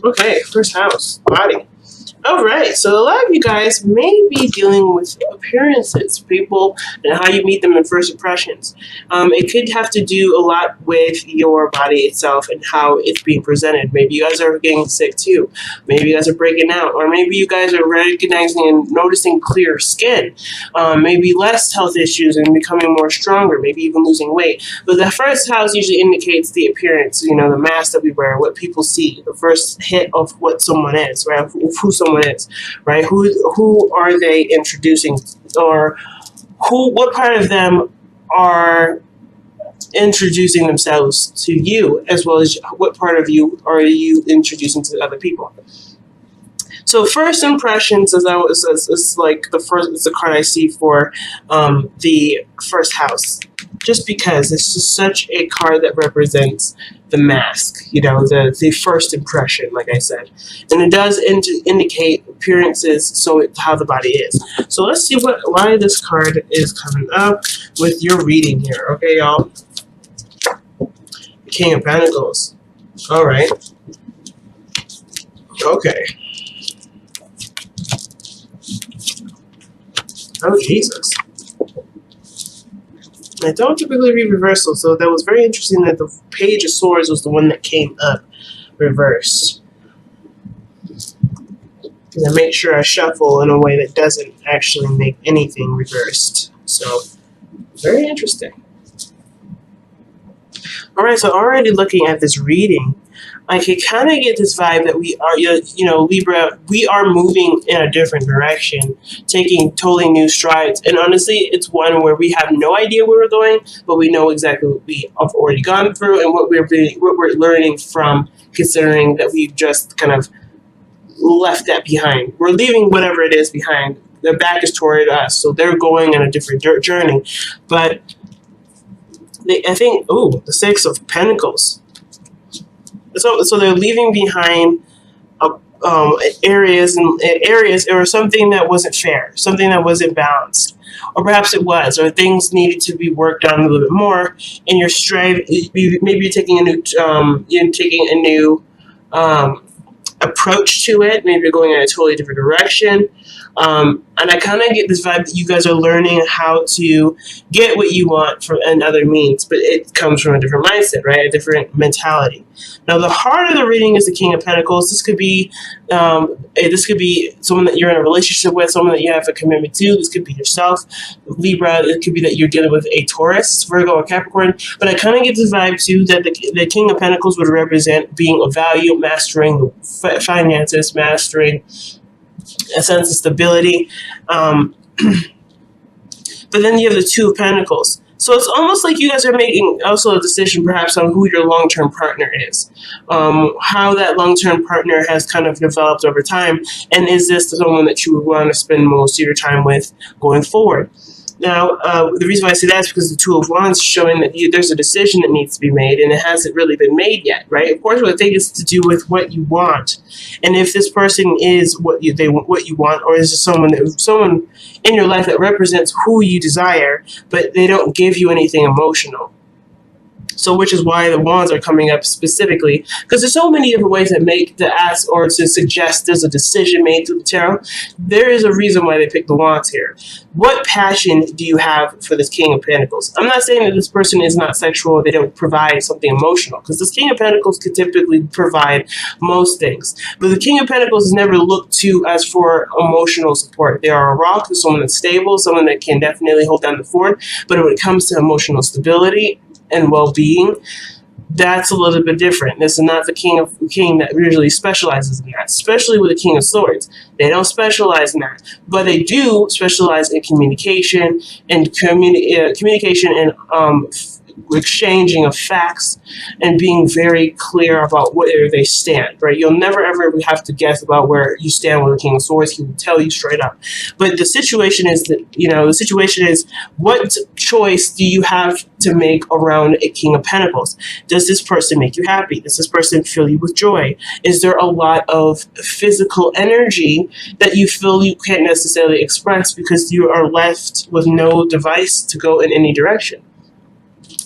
Okay, first house, body. All right, so a lot of you guys may be dealing with appearances, people, and how you meet them in first impressions. It could have to do a lot with your body itself and how it's being presented. Maybe you guys are getting sick too. Maybe you guys are breaking out, or maybe you guys are recognizing and noticing clear skin. Maybe less health issues and becoming more stronger. Maybe even losing weight. But the first house usually indicates the appearance. You know, the mask that we wear, what people see, the first hit of what someone is, right? Of who someone is, right? Who are they introducing, or what part of them are introducing themselves to you, as well as what part of you are you introducing to other people. So first impressions, as I was, is like it's the card I see for the first house, just because it's just such a card that represents the mask, you know, the first impression, like I said, and it does indicate appearances, so how the body is. So let's see why this card is coming up with your reading here, okay, y'all. King of Pentacles. All right. Okay. Oh, Jesus. I don't typically read reversal, so that was very interesting that the Page of Swords was the one that came up reversed. And I make sure I shuffle in a way that doesn't actually make anything reversed. So, very interesting. Alright, so already looking at this reading, I can kind of get this vibe that we are, you know, Libra, we are moving in a different direction, taking totally new strides. And honestly, it's one where we have no idea where we're going, but we know exactly what we have already gone through and what we're learning from, considering that we've just kind of left that behind. We're leaving whatever it is behind. Their back is toward us, so they're going on a different journey. But I think, the Six of Pentacles. So they're leaving behind areas or something that wasn't fair, something that wasn't balanced, or perhaps it was, or things needed to be worked on a little bit more. And you're striving. Maybe you're taking a new approach to it. Maybe you're going in a totally different direction. And I kind of get this vibe that you guys are learning how to get what you want from and other means, but it comes from a different mindset, right? A different mentality. Now, the heart of the reading is the King of Pentacles. This could be someone that you're in a relationship with, someone that you have a commitment to. This could be yourself, Libra. It could be that you're dealing with a Taurus, Virgo, or Capricorn. But I kind of get this vibe too that the King of Pentacles would represent being of value, mastering the finances, mastering a sense of stability. But then you have the Two of Pentacles. So it's almost like you guys are making also a decision perhaps on who your long-term partner is, how that long-term partner has kind of developed over time, and is this someone that you would want to spend most of your time with going forward? Now, the reason why I say that is because the Two of Wands is showing that there's a decision that needs to be made, and it hasn't really been made yet, right? Of course, what I think is to do with what you want, and if this person is what you want, or is it someone in your life that represents who you desire, but they don't give you anything emotional. So, which is why the wands are coming up specifically, because there's so many different ways that make to ask or to suggest there's a decision made through the tarot. There is a reason why they picked the wands here. What passion do you have for this King of Pentacles? I'm not saying that this person is not sexual, they don't provide something emotional, because this King of Pentacles could typically provide most things. But the King of Pentacles is never looked to as for emotional support. They are a rock, someone that's stable, someone that can definitely hold down the fort. But when it comes to emotional stability and well-being, that's a little bit different. This is not the king that usually specializes in that, especially with the King of Swords. They don't specialize in that, but they do specialize in communication and communication and exchanging of facts and being very clear about where they stand, right? You'll never ever have to guess about where you stand with the King of Swords. He will tell you straight up. But the situation is what choice do you have to make around a King of Pentacles? Does this person make you happy? Does this person fill you with joy? Is there a lot of physical energy that you feel you can't necessarily express because you are left with no device to go in any direction?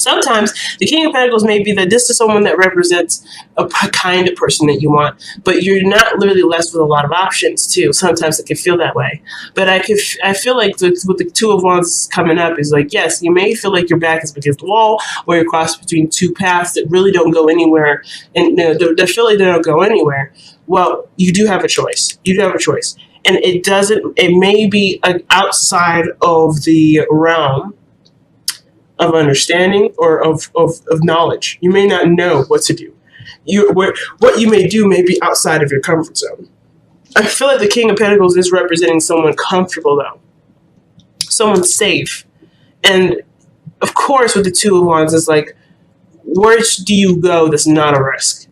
Sometimes the King of Pentacles may be that this is someone that represents a kind of person that you want, but you're not literally left with a lot of options too. Sometimes it can feel that way. But I feel like with the Two of Wands coming up is like, yes, you may feel like your back is against the wall, or you're crossed between two paths that really don't go anywhere, and they feel like they don't go anywhere. Well, you do have a choice. You do have a choice. And it may be outside of the realm of understanding or of knowledge. You may not know what to do. What you may do may be outside of your comfort zone. I feel like the King of Pentacles is representing someone comfortable, though. Someone safe. And, of course, with the Two of Wands, it's like, where do you go that's not a risk?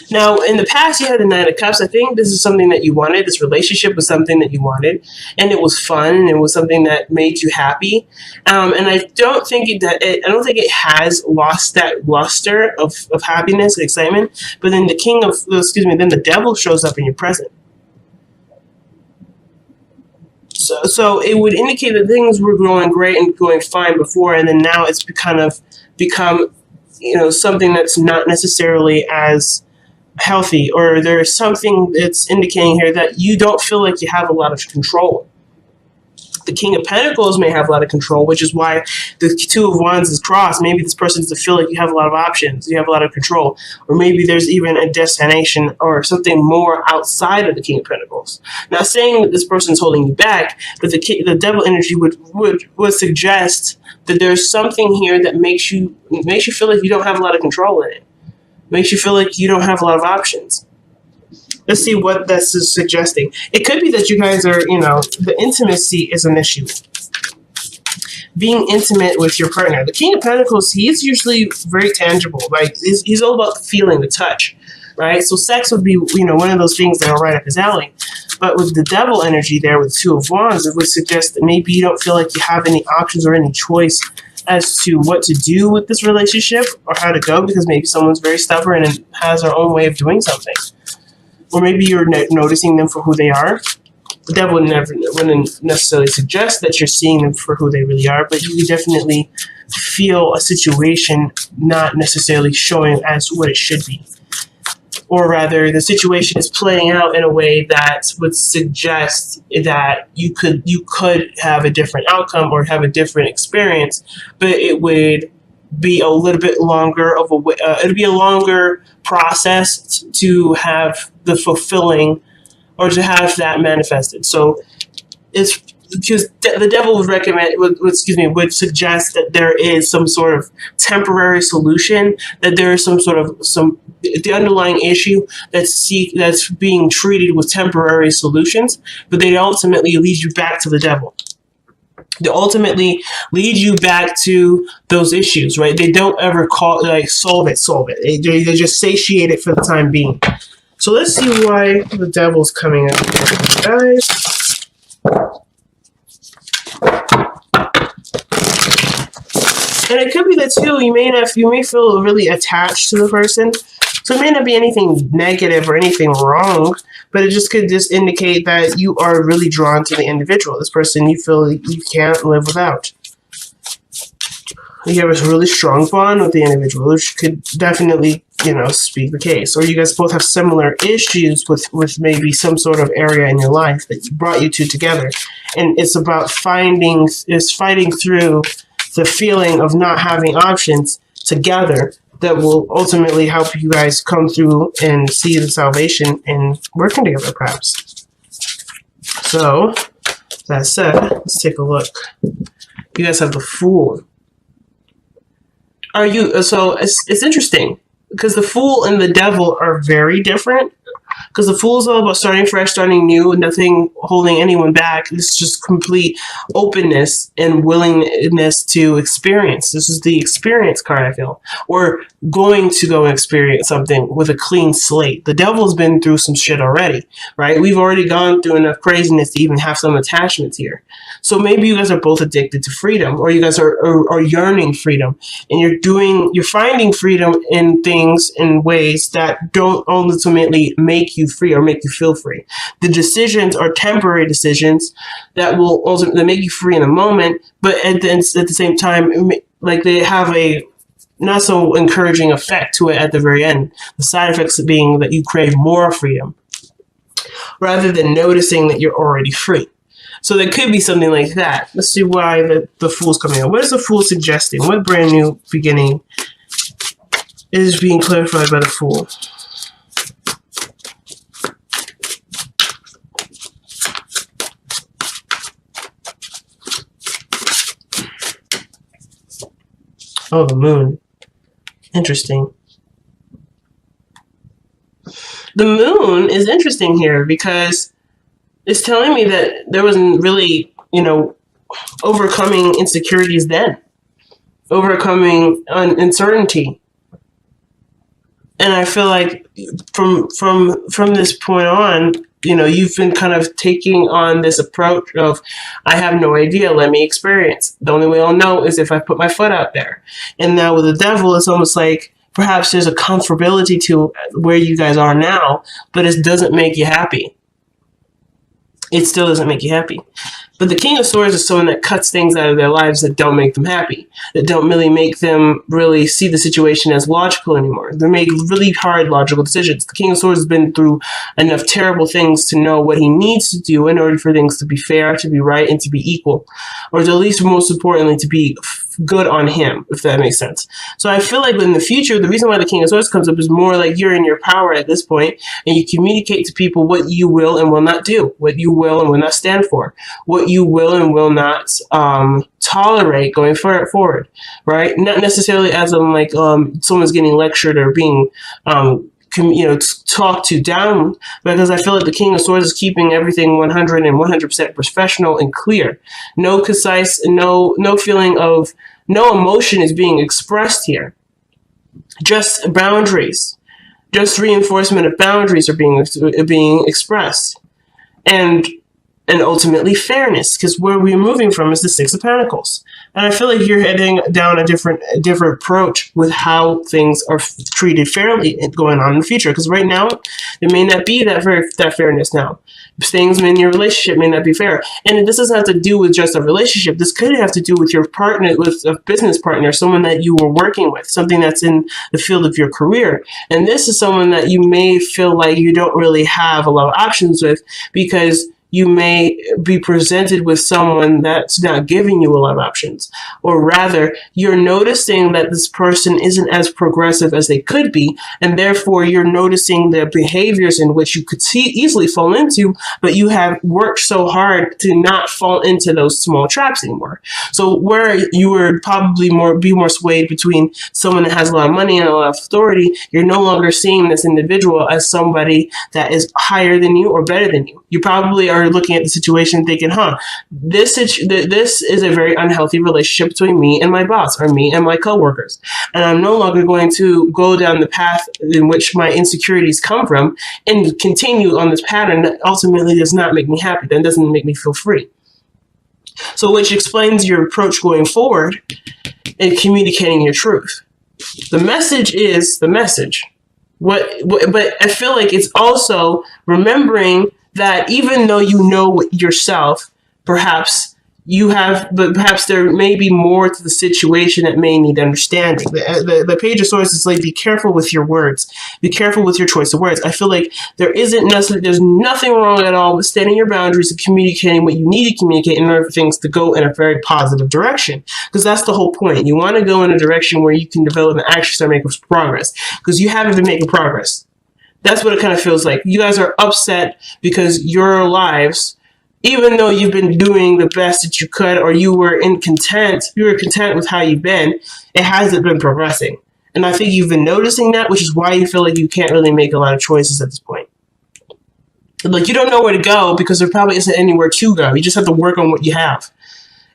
Now, in the past, you had the Nine of Cups. I think this is something that you wanted. This relationship was something that you wanted, and it was fun, and it was something that made you happy. And I don't think it has lost that luster of happiness and excitement. But then then the Devil shows up in your present. So it would indicate that things were going great and going fine before, and then now it's become something that's not necessarily as healthy, or there's something that's indicating here that you don't feel like you have a lot of control. The King of Pentacles may have a lot of control, which is why the Two of Wands is crossed. Maybe this person doesn't feel like you have a lot of options, you have a lot of control, or maybe there's even a destination or something more outside of the King of Pentacles. Not saying that this person's holding you back, but the Devil energy would suggest that there's something here that makes you feel like you don't have a lot of control in it. Makes you feel like you don't have a lot of options. Let's see what this is suggesting. It could be that you guys are, the intimacy is an issue. Being intimate with your partner. The King of Pentacles, he's usually very tangible. Like, he's all about the feeling, the touch, right? So sex would be, one of those things that are right up his alley. But with the Devil energy there with Two of Wands, it would suggest that maybe you don't feel like you have any options or any choice as to what to do with this relationship or how to go, because maybe someone's very stubborn and has their own way of doing something. Or maybe you're noticing them for who they are. The Devil wouldn't necessarily suggest that you're seeing them for who they really are, but you definitely feel a situation not necessarily showing as what it should be. Or rather, the situation is playing out in a way that would suggest that you could have a different outcome or have a different experience, but it would be a little bit longer it'd be a longer process to have the fulfilling or to have that manifested. So it's because the Devil would suggest that there is some sort of temporary solution, that there is the underlying issue that's being treated with temporary solutions, but they ultimately lead you back to the Devil. They ultimately lead you back to those issues, right? They don't ever solve it. They just satiate it for the time being. So let's see why the Devil's coming up here, guys. And it could be that too, you may feel really attached to the person. So it may not be anything negative or anything wrong, but it could indicate that you are really drawn to the individual. This person you feel like you can't live without. You have a really strong bond with the individual, which could definitely, speak the case. Or you guys both have similar issues with maybe some sort of area in your life that brought you two together. And it's about fighting through the feeling of not having options together that will ultimately help you guys come through and see the salvation and working together, perhaps. So, that said, let's take a look. You guys have the Fool. So it's interesting because the Fool and the Devil are very different. Because the Fool is all about starting fresh, starting new, nothing holding anyone back. It's just complete openness and willingness to experience. This is the experience card, I feel. Or going to go and experience something with a clean slate. The Devil's been through some shit already, right? We've already gone through enough craziness to even have some attachments here. So maybe you guys are both addicted to freedom, or you guys are yearning freedom, and you're finding freedom in things in ways that don't ultimately make you free or make you feel free. The decisions are temporary decisions that will ultimately make you free in a moment, but at the same time, like they have a not so encouraging effect to it at the very end. The side effects being that you crave more freedom rather than noticing that you're already free. So there could be something like that. Let's see why the Fool's coming out. What is the Fool suggesting? What brand new beginning is being clarified by the Fool? Oh, the Moon. Interesting. The Moon is interesting here because it's telling me that there wasn't really, overcoming insecurities then, overcoming uncertainty. And I feel like from this point on, you've been kind of taking on this approach of, I have no idea, let me experience. The only way I'll know is if I put my foot out there. And now with the Devil, it's almost like perhaps there's a comfortability to where you guys are now, but it doesn't make you happy. It still doesn't make you happy. But the King of Swords is someone that cuts things out of their lives that don't make them happy, that don't really make them really see the situation as logical anymore. They make really hard logical decisions. The King of Swords has been through enough terrible things to know what he needs to do in order for things to be fair, to be right, and to be equal. Or at least, most importantly, to be good on him, if that makes sense. So I feel like in the future, the reason why the King of Swords comes up is more like you're in your power at this point, and you communicate to people what you will and will not do, what you will and will not stand for, what you will and will not tolerate going forward, right? Not necessarily as I'm like someone's getting lectured or being talked to down, because I feel like the King of Swords is keeping everything 100 and 100% professional and clear. No concise, no feeling of, no emotion is being expressed here. Just boundaries, just reinforcement of boundaries are being expressed, and ultimately fairness, because where we're moving from is the Six of Pentacles. And I feel like you're heading down a different approach with how things are treated fairly going on in the future. Because right now, there may not be that fairness now. Things in your relationship may not be fair. And this doesn't have to do with just a relationship. This could have to do with your partner, with a business partner, someone that you were working with, something that's in the field of your career. And this is someone that you may feel like you don't really have a lot of options with, because you may be presented with someone that's not giving you a lot of options. Or rather, you're noticing that this person isn't as progressive as they could be, and therefore you're noticing the behaviors in which you could easily fall into, but you have worked so hard to not fall into those small traps anymore. So where you would probably be more swayed between someone that has a lot of money and a lot of authority, you're no longer seeing this individual as somebody that is higher than you or better than you. You probably are looking at the situation thinking, this is a very unhealthy relationship between me and my boss, or me and my coworkers. And I'm no longer going to go down the path in which my insecurities come from and continue on this pattern that ultimately does not make me happy, that doesn't make me feel free. So which explains your approach going forward in communicating your truth. The message is the message. But I feel like it's also remembering that even though you know yourself, perhaps there may be more to the situation that may need understanding. The Page of Swords is like, be careful with your words. Be careful with your choice of words. I feel like there's nothing wrong at all with setting your boundaries and communicating what you need to communicate in order for things to go in a very positive direction. Because that's the whole point. You want to go in a direction where you can develop and actually start making progress. Because you haven't been making progress. That's what it kind of feels like. You guys are upset because your lives, even though you've been doing the best that you could, or you were content with how you've been, it hasn't been progressing. And I think you've been noticing that, which is why you feel like you can't really make a lot of choices at this point. Like, you don't know where to go because there probably isn't anywhere to go. You just have to work on what you have.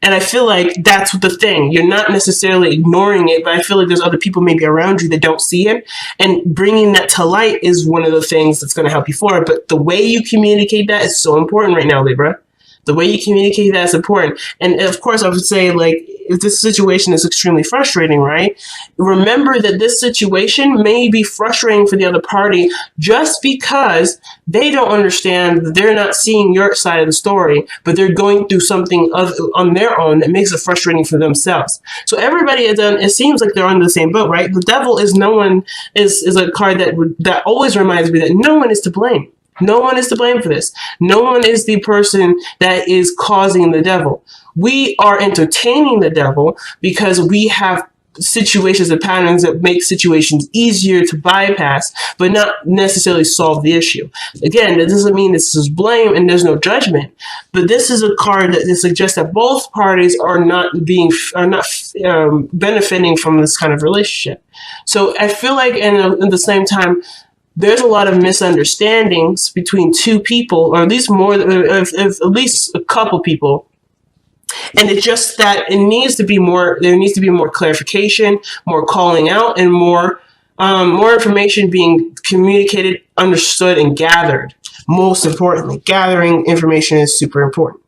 And I feel like that's the thing. You're not necessarily ignoring it, but I feel like there's other people maybe around you that don't see it. And bringing that to light is one of the things that's going to help you forward. But the way you communicate that is so important right now, Libra. The way you communicate that is important. And of course, I would say, like, if this situation is extremely frustrating, right? Remember that this situation may be frustrating for the other party just because they don't understand that they're not seeing your side of the story, but they're going through something on their own that makes it frustrating for themselves. So everybody is done. It seems like they're on the same boat, right? The devil is is a card that always reminds me that no one is to blame. No one is to blame for this. No one is the person that is causing the devil. We are entertaining the devil because we have situations and patterns that make situations easier to bypass, but not necessarily solve the issue. Again, that doesn't mean this is blame and there's no judgment, but this is a card that suggests that both parties are not benefiting from this kind of relationship. So I feel like, at the same time, there's a lot of misunderstandings between two people, or at least at least a couple people. And it's just that there needs to be more clarification, more calling out, and more information being communicated, understood, and gathered. Most importantly, gathering information is super important.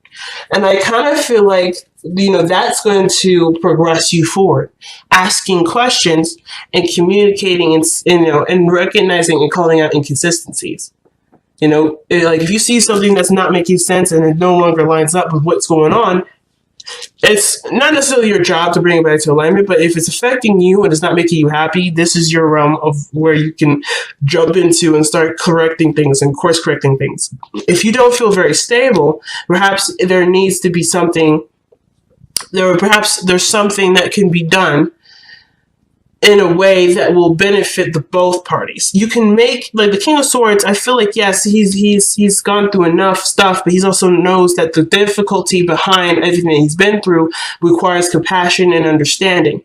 And I kind of feel like, that's going to progress you forward. Asking questions and communicating and recognizing and calling out inconsistencies. Like if you see something that's not making sense and it no longer lines up with what's going on, it's not necessarily your job to bring it back to alignment, but if it's affecting you and it's not making you happy, this is your realm of where you can jump into and start correcting things and course correcting things. If you don't feel very stable, perhaps there needs to be something, there's something that can be done in a way that will benefit both parties. You can make, like the King of Swords, I feel like, yes, he's gone through enough stuff, but he also knows that the difficulty behind everything that he's been through requires compassion and understanding.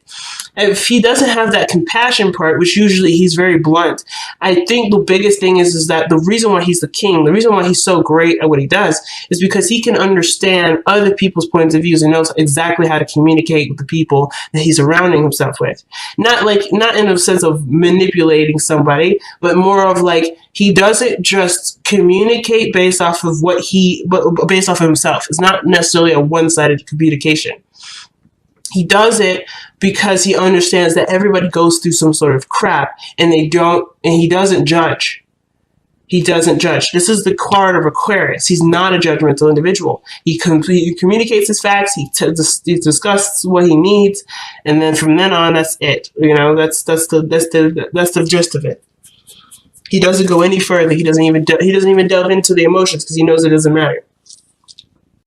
If he doesn't have that compassion part, which usually he's very blunt, I think the biggest thing is that the reason why he's the king, the reason why he's so great at what he does, is because he can understand other people's points of views and knows exactly how to communicate with the people that he's surrounding himself with. Not in a sense of manipulating somebody, but more of like, he doesn't just communicate based off of but based off of himself. It's not necessarily a one-sided communication. He does it because he understands that everybody goes through some sort of crap, and he doesn't judge. He doesn't judge. This is the card of Aquarius. He's not a judgmental individual. He communicates his facts. He discusses what he needs, and then from then on, that's it. That's the gist of it. He doesn't go any further. He doesn't even delve into the emotions because he knows it doesn't matter.